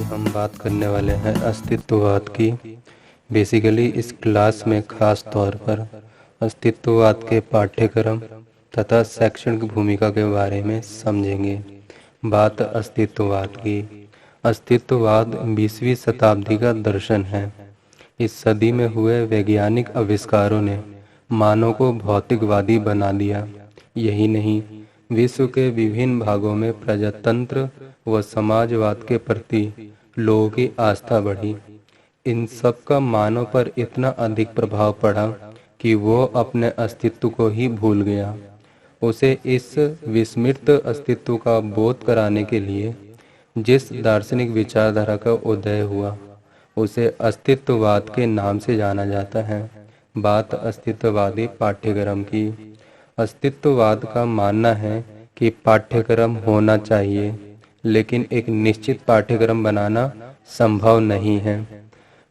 हम बात करने वाले हैं अस्तित्ववाद की। बेसिकली इस क्लास में खास तौर पर अस्तित्ववाद के पाठ्यक्रम तथा शैक्षणिक भूमिका के बारे में समझेंगे। बात अस्तित्ववाद की। अस्तित्ववाद 20वीं शताब्दी का दर्शन है। इस सदी में हुए वैज्ञानिक आविष्कारों ने मानव को भौतिकवादी बना दिया। यही नहीं, विश्व के विभिन्न भागों में प्रजातंत्र व समाजवाद के प्रति लोगों की आस्था बढ़ी। इन सब का मानव पर इतना अधिक प्रभाव पड़ा कि वो अपने अस्तित्व को ही भूल गया। उसे इस विस्मृत अस्तित्व का बोध कराने के लिए जिस दार्शनिक विचारधारा का उदय हुआ उसे अस्तित्ववाद के नाम से जाना जाता है। बात अस्तित्ववादी पाठ्यक्रम की। अस्तित्ववाद का मानना है कि पाठ्यक्रम होना चाहिए, लेकिन एक निश्चित पाठ्यक्रम बनाना संभव नहीं है।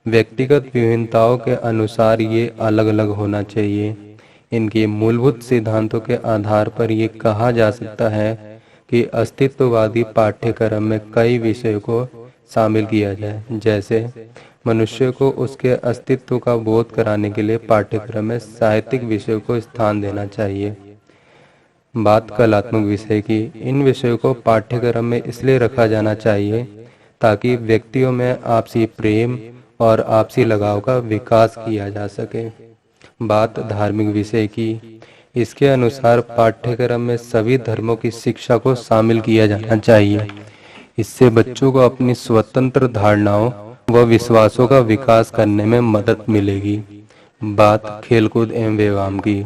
व्यक्तिगत विभिन्नताओं के अनुसार ये अलग अलग होना चाहिए। इनके मूलभूत सिद्धांतों के आधार पर ये कहा जा सकता है कि अस्तित्ववादी पाठ्यक्रम में कई विषयों को शामिल किया जाए। जैसे मनुष्य को उसके अस्तित्व का बोध कराने के लिए पाठ्यक्रम में साहित्यिक विषयों को स्थान देना चाहिए। बात कलात्मक विषय की। इन विषयों को पाठ्यक्रम में इसलिए रखा जाना चाहिए ताकि व्यक्तियों में आपसी प्रेम और आपसी लगाव का विकास किया जा सके। बात धार्मिक विषय की। इसके अनुसार पाठ्यक्रम में सभी धर्मों की शिक्षा को शामिल किया जाना चाहिए। इससे बच्चों को अपनी स्वतंत्र धारणाओं व विश्वासों का विकास करने में मदद मिलेगी। बात खेलकूद एवं व्यायाम की।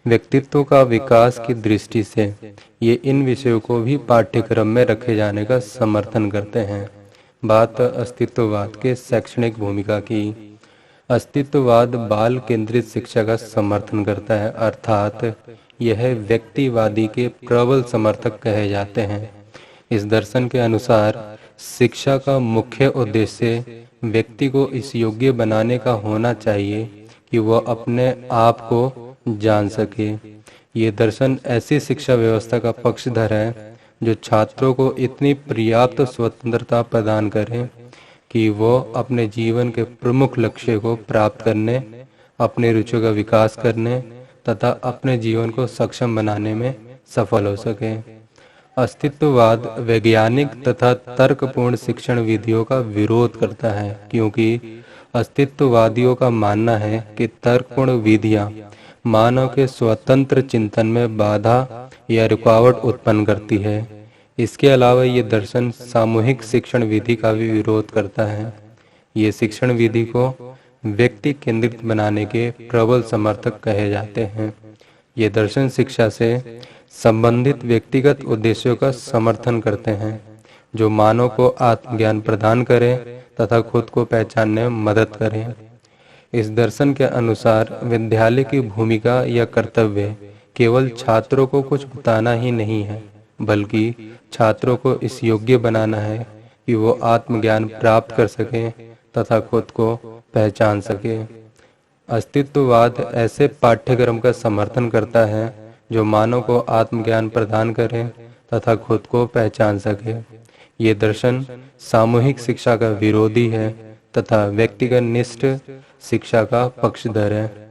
व्यक्तित्व का विकास की दृष्टि से ये इन विषयों को भी पाठ्यक्रम में रखे जाने का समर्थन करते हैं। बात अस्तित्ववाद के शैक्षणिक भूमिका की। अस्तित्ववाद बाल केंद्रित शिक्षा का समर्थन करता है, अर्थात यह व्यक्तिवादी के प्रबल समर्थक कहे जाते हैं। इस दर्शन के अनुसार शिक्षा का मुख्य उद्देश्य व्यक्ति को इस योग्य बनाने का होना चाहिए कि वह अपने आप को जान सके। ये दर्शन ऐसी शिक्षा व्यवस्था का पक्षधर है जो छात्रों को इतनी पर्याप्त स्वतंत्रता प्रदान करे कि वो अपने जीवन के प्रमुख लक्ष्य को प्राप्त करने, अपनी रुचियों का विकास करने तथा अपने जीवन को सक्षम बनाने में सफल हो सके। अस्तित्ववाद वैज्ञानिक तथा तर्कपूर्ण शिक्षण विधियों का विरोध करता है, क्योंकि अस्तित्ववादियों का मानना है कि तर्कपूर्ण विधियां मानव के स्वतंत्र चिंतन में बाधा या रुकावट उत्पन्न करती है। इसके अलावा ये दर्शन सामूहिक शिक्षण विधि का भी विरोध करता है। ये शिक्षण विधि को व्यक्ति केंद्रित बनाने के प्रबल समर्थक कहे जाते हैं। ये दर्शन शिक्षा से संबंधित व्यक्तिगत उद्देश्यों का समर्थन करते हैं, जो मानव को आत्मज्ञान प्रदान करें तथा खुद को पहचानने में मदद करें। इस दर्शन के अनुसार विद्यालय की भूमिका या कर्तव्य केवल छात्रों को कुछ बताना ही नहीं है, बल्कि छात्रों को इस योग्य बनाना है कि वो आत्मज्ञान प्राप्त कर सकें तथा खुद को पहचान सके। अस्तित्ववाद ऐसे पाठ्यक्रम का समर्थन करता है जो मानव को आत्मज्ञान प्रदान करे तथा खुद को पहचान सके। ये दर्शन सामूहिक शिक्षा का विरोधी है तथा व्यक्तिगत निष्ठ शिक्षा का पक्षधर है।